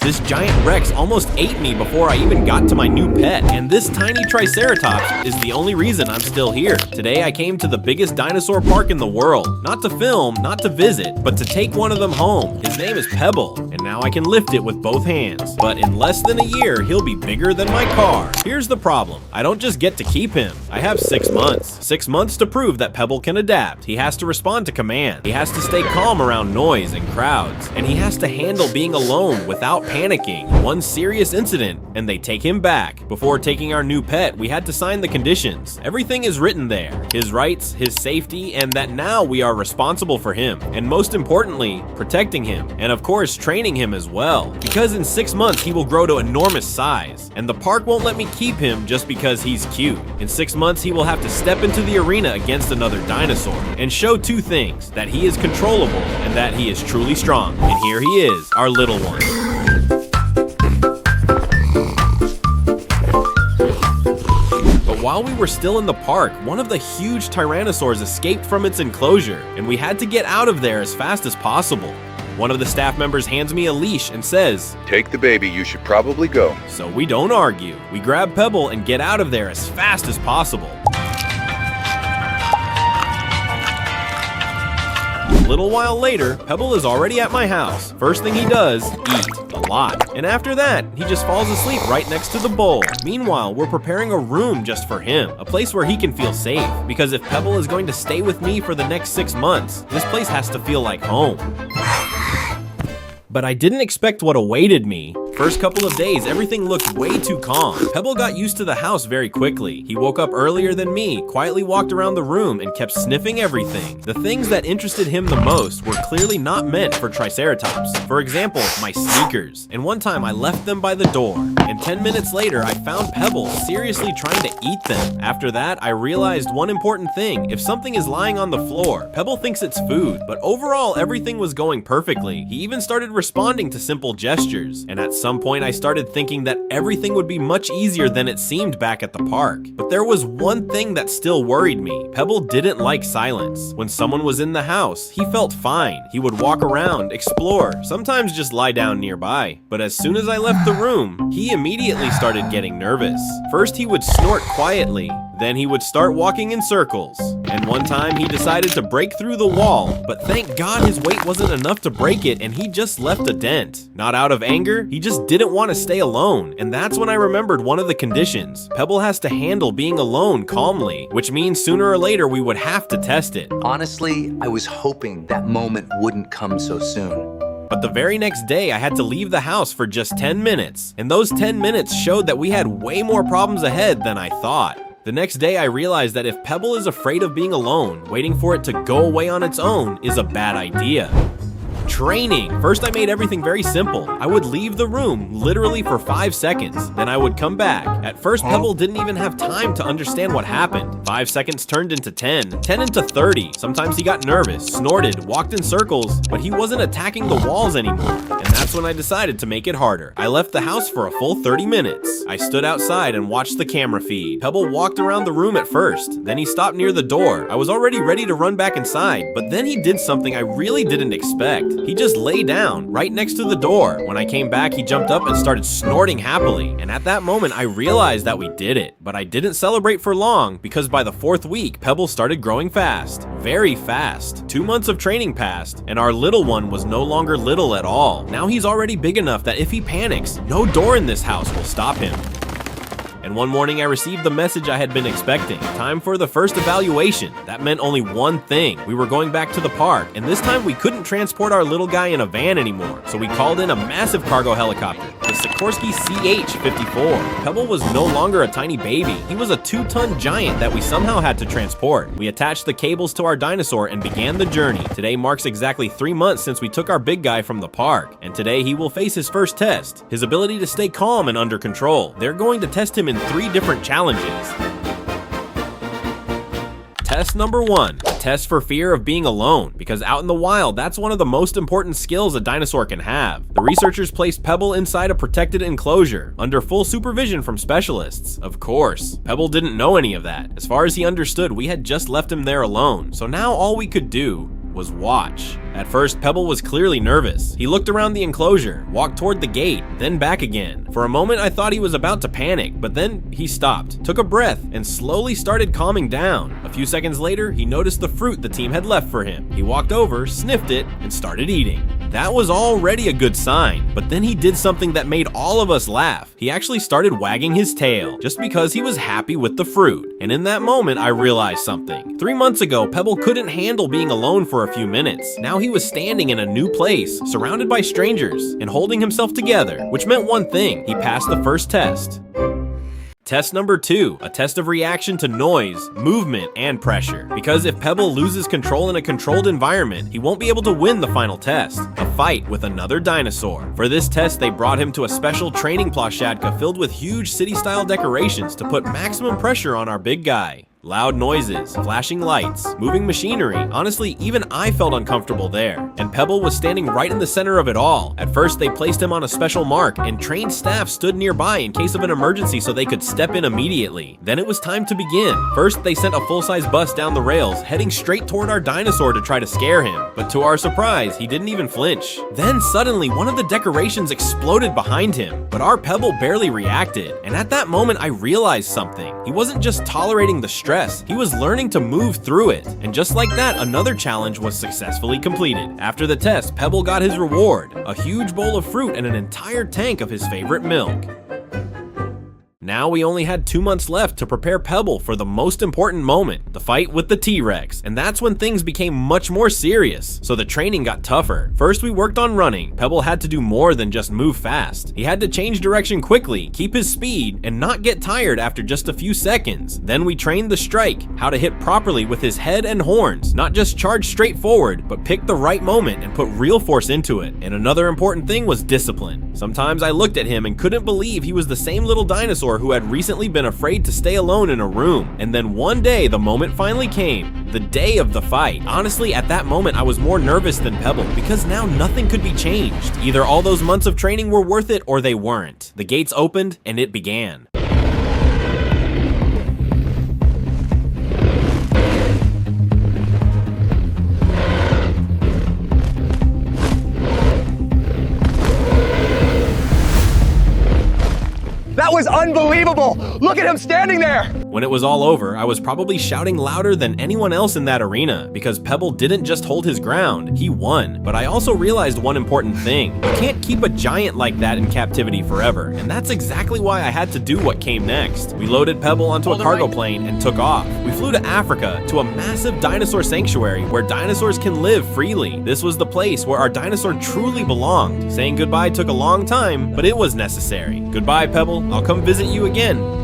This giant Rex almost ate me before I even got to my new pet, and this tiny Triceratops is the only reason I'm still here. Today I came to the biggest dinosaur park in the world, not to film, not to visit, but to take one of them home. His name is Pebble, and now I can lift it with both hands. But in less than a year, he'll be bigger than my car. Here's the problem. I don't just get to keep him. I have 6 months. 6 months to prove that Pebble can adapt. He has to respond to command. He has to stay calm around noise and crowds. And he has to handle being alone without panicking. One serious incident, and they take him back. Before taking our new pet, we had to sign the conditions. Everything is written there. His rights, his safety, and that now we are responsible for him. And most importantly, protecting him. And of course, training him as well. Because in 6 months, he will grow to enormous size. And the park won't let me keep him just because he's cute. In 6 months, he will have to step into the arena against another dinosaur and show 2 things: that he is controllable and that he is truly strong. And here he is, our little one. While we were still in the park, one of the huge tyrannosaurs escaped from its enclosure, and we had to get out of there as fast as possible. One of the staff members hands me a leash and says, "Take the baby, you should probably go." So we don't argue. We grab Pebble and get out of there as fast as possible. A little while later, Pebble is already at my house. First thing he does, eat. A lot. And after that, he just falls asleep right next to the bowl. Meanwhile, we're preparing a room just for him, a place where he can feel safe. Because if Pebble is going to stay with me for the next 6 months, this place has to feel like home. But I didn't expect what awaited me. First couple of days, everything looked way too calm. Pebble got used to the house very quickly. He woke up earlier than me, quietly walked around the room, and kept sniffing everything. The things that interested him the most were clearly not meant for Triceratops. For example, my sneakers. And one time I left them by the door. And 10 minutes later, I found Pebble seriously trying to eat them. After that, I realized one important thing. If something is lying on the floor, Pebble thinks it's food. But overall, everything was going perfectly. He even started responding to simple gestures. And at some point, I started thinking that everything would be much easier than it seemed back at the park. But there was one thing that still worried me. Pebble didn't like silence. When someone was in the house, he felt fine. He would walk around, explore, sometimes just lie down nearby. But as soon as I left the room, he immediately started getting nervous. First, he would snort quietly. Then he would start walking in circles. And one time he decided to break through the wall, but thank God his weight wasn't enough to break it and he just left a dent. Not out of anger, he just didn't want to stay alone. And that's when I remembered one of the conditions. Pebble has to handle being alone calmly, which means sooner or later we would have to test it. Honestly, I was hoping that moment wouldn't come so soon. But the very next day, I had to leave the house for just 10 minutes. And those 10 minutes showed that we had way more problems ahead than I thought. The next day, I realized that if Pebble is afraid of being alone, waiting for it to go away on its own is a bad idea. Training. First, I made everything very simple. I would leave the room literally for 5 seconds. Then I would come back. At first, Pebble didn't even have time to understand what happened. 5 seconds turned into 10, 10 into 30. Sometimes he got nervous, snorted, walked in circles, but he wasn't attacking the walls anymore. And that's when I decided to make it harder. I left the house for a full 30 minutes. I stood outside and watched the camera feed. Pebble walked around the room at first. Then he stopped near the door. I was already ready to run back inside, but then he did something I really didn't expect. He just lay down right next to the door. When I came back, he jumped up and started snorting happily. And at that moment, I realized that we did it. But I didn't celebrate for long because by the 4th week, Pebble started growing fast. Very fast. 2 months of training passed, and our little one was no longer little at all. Now he's already big enough that if he panics, no door in this house will stop him. And one morning I received the message I had been expecting. Time for the first evaluation. That meant only one thing. We were going back to the park, and this time we couldn't transport our little guy in a van anymore. So we called in a massive cargo helicopter, the Sikorsky CH-54. Pebble was no longer a tiny baby. He was a 2-ton giant that we somehow had to transport. We attached the cables to our dinosaur and began the journey. Today marks exactly 3 months since we took our big guy from the park. And today he will face his first test, his ability to stay calm and under control. They're going to test him in 3 different challenges. Test number 1, a test for fear of being alone, because out in the wild, that's one of the most important skills a dinosaur can have. The researchers placed Pebble inside a protected enclosure, under full supervision from specialists. Of course, Pebble didn't know any of that. As far as he understood, we had just left him there alone, so now all we could do was watch. At first, Pebble was clearly nervous. He looked around the enclosure, walked toward the gate, then back again. For a moment, I thought he was about to panic, but then he stopped, took a breath, and slowly started calming down. A few seconds later, he noticed the fruit the team had left for him. He walked over, sniffed it, and started eating. That was already a good sign, but then he did something that made all of us laugh. He actually started wagging his tail, just because he was happy with the fruit. And in that moment, I realized something. 3 months ago, Pebble couldn't handle being alone for a few minutes. Now he was standing in a new place, surrounded by strangers, and holding himself together, which meant one thing: he passed the first test. Test number 2, a test of reaction to noise, movement, and pressure. Because if Pebble loses control in a controlled environment, he won't be able to win the final test, a fight with another dinosaur. For this test, they brought him to a special training plощadka filled with huge city-style decorations to put maximum pressure on our big guy. Loud noises, flashing lights, moving machinery. Honestly, even I felt uncomfortable there. And Pebble was standing right in the center of it all. At first, they placed him on a special mark, and trained staff stood nearby in case of an emergency so they could step in immediately. Then it was time to begin. First, they sent a full-size bus down the rails, heading straight toward our dinosaur to try to scare him. But to our surprise, he didn't even flinch. Then suddenly, one of the decorations exploded behind him, but our Pebble barely reacted. And at that moment, I realized something. He wasn't just tolerating the stress, he was learning to move through it. And just like that, another challenge was successfully completed. After the test, Pebble got his reward, a huge bowl of fruit and an entire tank of his favorite milk. Now we only had 2 months left to prepare Pebble for the most important moment, the fight with the T-Rex, and that's when things became much more serious, so the training got tougher. First we worked on running. Pebble had to do more than just move fast. He had to change direction quickly, keep his speed, and not get tired after just a few seconds. Then we trained the strike, how to hit properly with his head and horns, not just charge straight forward, but pick the right moment and put real force into it. And another important thing was discipline. Sometimes I looked at him and couldn't believe he was the same little dinosaur who had recently been afraid to stay alone in a room. And then one day, the moment finally came, the day of the fight. Honestly, at that moment, I was more nervous than Pebble, because now nothing could be changed. Either all those months of training were worth it or they weren't. The gates opened and it began. That was unbelievable! Look at him standing there! When it was all over, I was probably shouting louder than anyone else in that arena, because Pebble didn't just hold his ground, he won. But I also realized one important thing. You can't keep a giant like that in captivity forever, and that's exactly why I had to do what came next. We loaded Pebble onto a cargo plane and took off. We flew to Africa, to a massive dinosaur sanctuary where dinosaurs can live freely. This was the place where our dinosaur truly belonged. Saying goodbye took a long time, but it was necessary. Goodbye, Pebble. I'll come visit you again.